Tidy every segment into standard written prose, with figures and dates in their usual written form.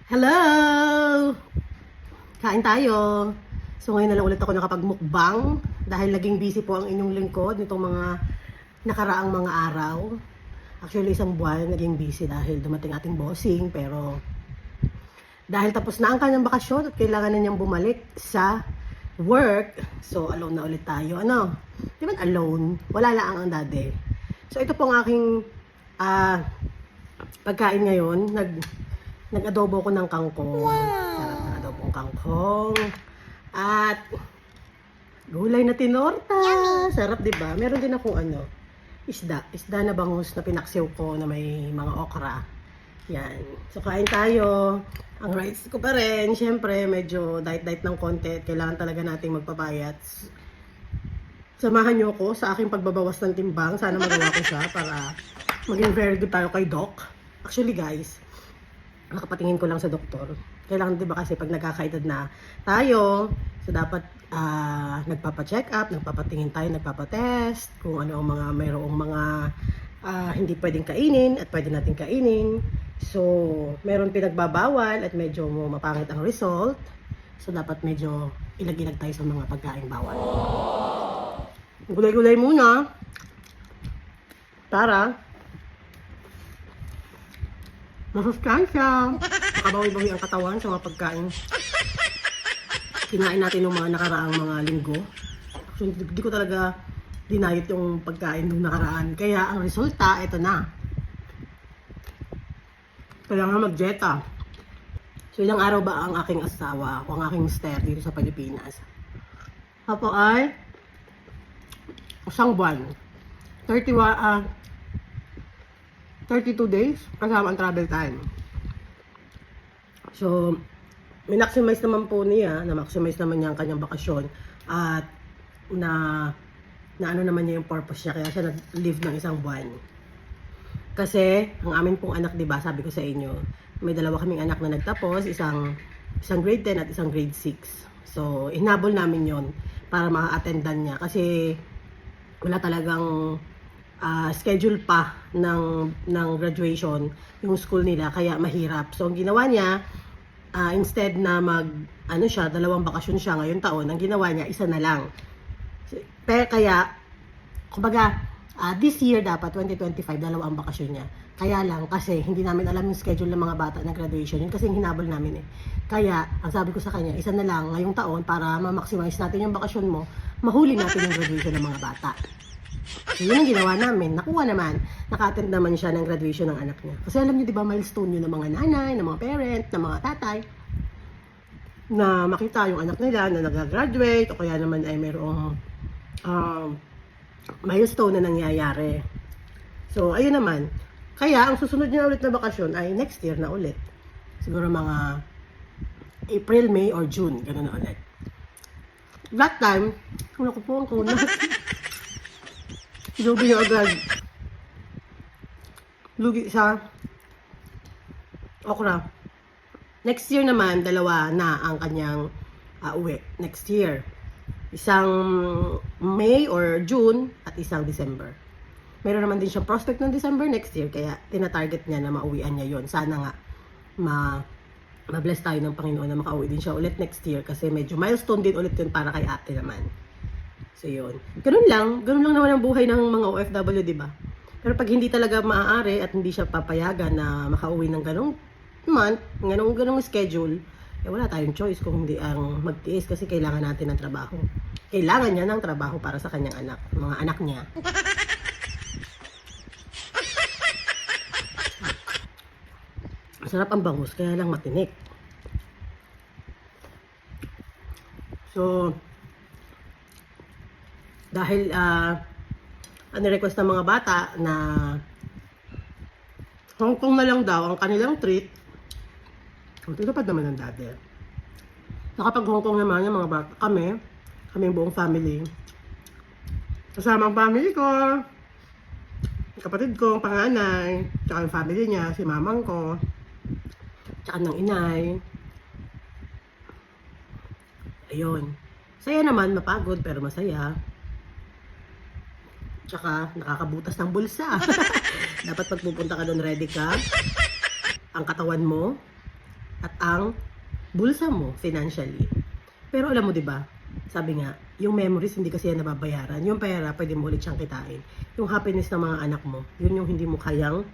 Hello! Kain tayo. So ngayon na lang ulit ako nakapagmukbang dahil naging busy po ang inyong lingkod nitong mga nakaraang mga araw. Actually isang buwan naging busy dahil dumating ating bossing, pero dahil tapos na ang kanyang bakasyon at kailangan na niyang bumalik sa work, so alone na ulit tayo. Ano? Di ba alone? Wala lang ang daddy. So ito po ang aking pagkain ngayon. Nag-adobo ko ng kangkong. Sarap ng adobong kangkong. At gulay na tinorta. Sarap, di ba? Meron din akong isda. Isda na bangus na pinaksiw ko na may mga okra. Yan. So, kain tayo. Ang rice ko pa rin. Siyempre, medyo diet ng konti. Kailangan talaga nating magpapayat. Samahan niyo ako sa aking pagbabawas ng timbang. Sana magawa ko siya para maging very good tayo kay Doc. Actually, guys, nakapatingin ko lang sa doktor. Kailangan, di ba, kasi pag nagkakaedad na tayo, so dapat nagpapa-check up, nagpapatingin tayo, nagpapa-test, kung ano ang mga mayroong mga hindi pwedeng kainin at pwede natin kainin. So, meron pinagbabawal at medyo mapangit ang result. So, dapat medyo ilag-ilag tayo sa mga pagkain bawal. Gulay-gulay muna para masustansya. Nakabawi-bawi ang katawan sa mga pagkain. Kinain natin ng mga nakaraang mga linggo. Actually, di ko talaga dinayot yung pagkain nung nakaraan. Kaya ang resulta, ito na. Kailangan mag-dieta. So, ilang araw ba ang aking asawa o ang aking mister dito sa Pilipinas? Hapo ay isang buwan. 32 days kasama ang travel time. So, maximize naman po niya, na-maximize naman niya ang kanyang bakasyon at na ano naman niya yung purpose niya, kaya siya nag-live ng isang buwan. Kasi, ang amin pong anak, di ba, sabi ko sa inyo, may dalawa kaming anak na nagtapos, isang grade 10 at isang grade 6. So, hinabol namin yon para ma-attendan niya. Kasi, wala talagang schedule pa ng graduation yung school nila, kaya mahirap. So ang ginawa niya, instead na dalawang bakasyon siya ngayong taon, ang ginawa niya isa na lang. Pero kaya kumbaga this year dapat 2025 dalawang bakasyon niya. Kaya lang kasi hindi namin alam yung schedule ng mga bata na graduation. Yun kasi yung hinabol namin eh. Kaya ang sabi ko sa kanya, isa na lang ngayong taon para ma-maximize natin yung bakasyon mo, mahuli natin yung graduation ng mga bata. So, yun ang ginawa namin. Nakuha naman. Naka-attend naman siya ng graduation ng anak niya. Kasi alam niyo, di ba, milestone yun ng mga nanay, ng mga parent, ng mga tatay, na makita yung anak nila na nag-graduate o kaya naman ay mayroong milestone na nangyayari. So, ayun naman. Kaya, ang susunod niya ulit na bakasyon ay next year na ulit. Siguro mga April, May, or June. Ganun na ulit. That time, ano ko po ang kunat. Lugi niya agad. Lugi sa okra. Next year naman, dalawa na ang kanyang uwi. Next year. Isang May or June at isang December. Meron naman din siyang prospect ng December next year, kaya tinatarget niya na mauwian niya yon. Sana nga ma-bless tayo ng Panginoon na makauwi din siya ulit next year, kasi medyo milestone din ulit yun para kay ate naman. So yun. Ganun lang naman ang buhay ng mga OFW, di ba? Pero pag hindi talaga maaari at hindi siya papayagan na makauwi ng ganung month, ganung schedule, eh wala tayong choice kung hindi ang magtiis, kasi kailangan natin ng trabaho. Kailangan niya ng trabaho para sa kanyang anak, mga anak niya. Masarap ang bangus, kaya lang matinik. So, dahil request ng mga bata na Hong Kong na lang daw ang kanilang treat, tinupad naman ng daddy. Nakapag Hong Kong naman yung mga bata, kami yung buong family, kasama ang family ko, kapatid ko, ang panganay, tsaka yung family niya, si mamang ko, tsaka ng inay. Ayun, saya naman, mapagod pero masaya. Tsaka nakakabutas ng bulsa. Dapat pag pupunta ka doon, ready ka. Ang katawan mo, at ang bulsa mo financially. Pero alam mo, di ba? Sabi nga, yung memories hindi kasi yan nababayaran. Yung pera, pwede mo ulit siyang kitain. Yung happiness ng mga anak mo, yun yung hindi mo kayang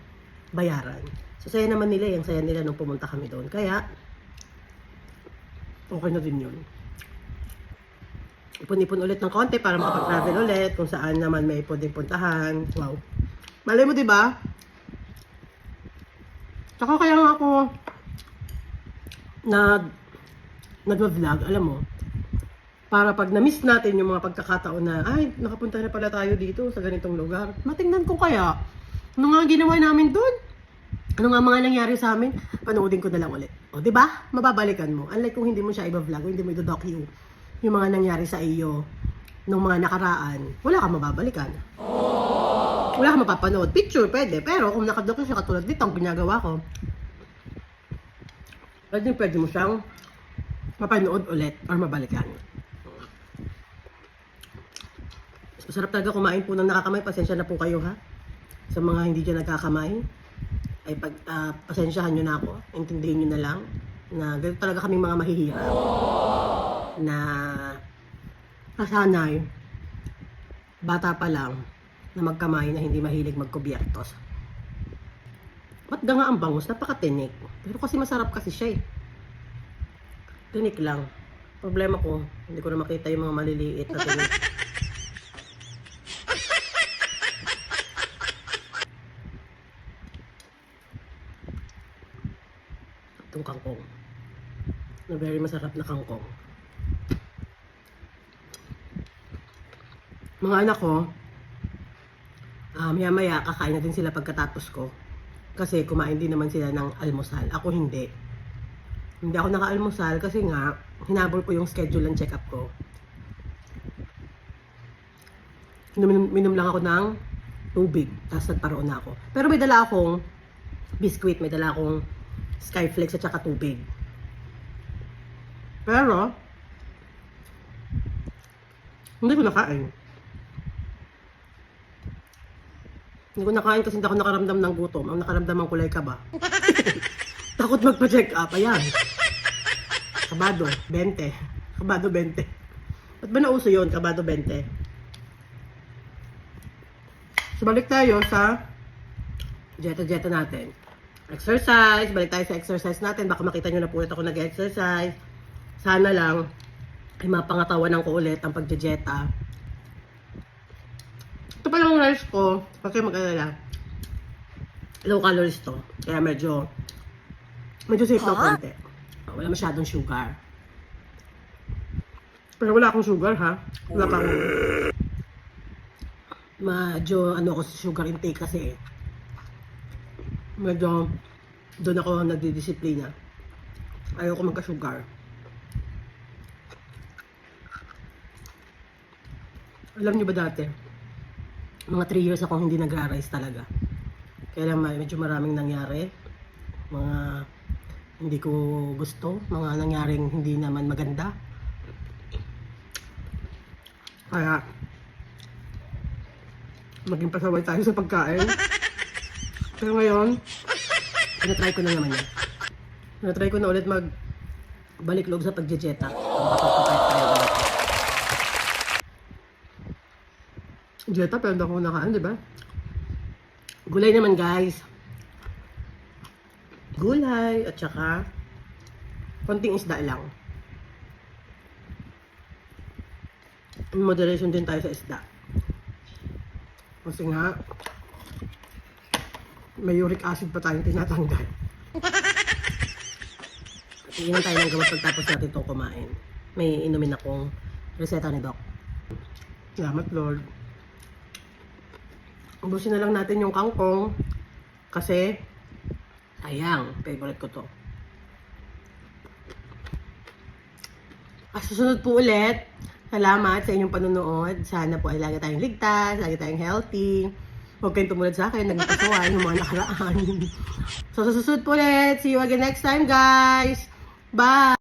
bayaran. So, saya naman nila, yung saya nila nung pumunta kami doon. Kaya, okay na din yun. Ipon-ipon ulit ng konti para makapag-travel ulit kung saan naman may pwedeng puntahan. Wow. Malay mo, di ba? Tsaka kaya nga ako nag-vlog, alam mo, para pag na-miss natin yung mga pagkakataon na, ay, nakapunta na pala tayo dito sa ganitong lugar. Matingnan ko kaya, ano nga ginawa namin doon? Ano nga mga nangyari sa amin? Panoodin ko na lang ulit. O, di ba? Mababalikan mo. Unlike kung hindi mo siya i-vlog o hindi mo i-docu yung mga nangyari sa iyo nung mga nakaraan, wala kang mababalikan. Wala kang mapapanood. Picture, pwede. Pero kung nakadocu siya katulad dito, ang ginagawa ko, pwede mo siyang mapanood ulit or mabalikan. Masarap talaga kumain po ng nakakamay. Pasensya na po kayo, ha? Sa mga hindi dyan nagkakamay, ay pasensyahan nyo na ako. Intindihin nyo na lang na ganito talaga kaming mga mahihirap na kasanay bata pa lang na magkamay na hindi mahilig magkubyertos. Ba't nga ang bangus? Napakatinik. Pero kasi masarap kasi siya eh. Tinik lang. Problema ko, hindi ko na makita yung mga maliliit na tinik. Itong kangkong. Na very masarap na kangkong. Mga anak ko, maya-maya kakain na din sila pagkatapos ko. Kasi kumain din naman sila ng almusal. Ako hindi. Hindi ako naka-almusal kasi nga, hinabol ko yung schedule ng check-up ko. Minom lang ako ng tubig, tapos nagparoon na ako. Pero may dala akong biskuit, may dala akong Skyflakes at saka tubig. Pero, hindi ko nakain. Hindi ko nakain kasi hindi ako nakaramdam ng gutom. Ang nakaramdaman ko like ba? Takot magpa-check up. Ayan. Kabado, 20. Kabado, 20. Ba't ba nauso yun? Kabado, 20. So, balik tayo sa dieta natin. Exercise. Balik tayo sa exercise natin. Baka makita nyo na po ulit ako nag-exercise. Sana lang ay mapangatawanan ko ulit ang pagdieta. Ito pa lang rice ko. Kasi mag-alala. Low calories to. Kaya medyo safe na konti. Wala masyadong sugar. Pero wala akong sugar, ha? Wala pang medyo ako sa sugar intake kasi eh. Medyo doon ako nagdidisiplina. Ayaw ko magka-sugar. Alam niyo ba dati, mga 3 years akong hindi nagra-rice talaga. Kaya lang medyo maraming nangyari. Mga hindi ko gusto. Mga nangyaring hindi naman maganda. Kaya, maging pasaway tayo sa pagkain. Pero ngayon, tinatry ko na naman yan. Tinatry ko na ulit balik loob sa pagdieta. Dieta, pero hindi ako nakain, di ba? Gulay naman, guys. Gulay, at saka konting isda lang. In moderation din tayo sa isda. Kasi nga, may uric acid pa tayong tinatanggal. Iinom tayo ng gamot pagtapos natin itong kumain. May inumin akong reseta ni Doc. Salamat, Lord. Ubusin na lang natin yung kangkong kasi sayang, favorite ko to. Susunod po ulit. Salamat sa inyong panonood. Sana po ay lagi tayong ligtas, lagi tayong healthy. Huwag kayong tumulad sa akin, nagpasaway yung mga nakaraan. So, susunod po ulit. See you again next time, guys. Bye!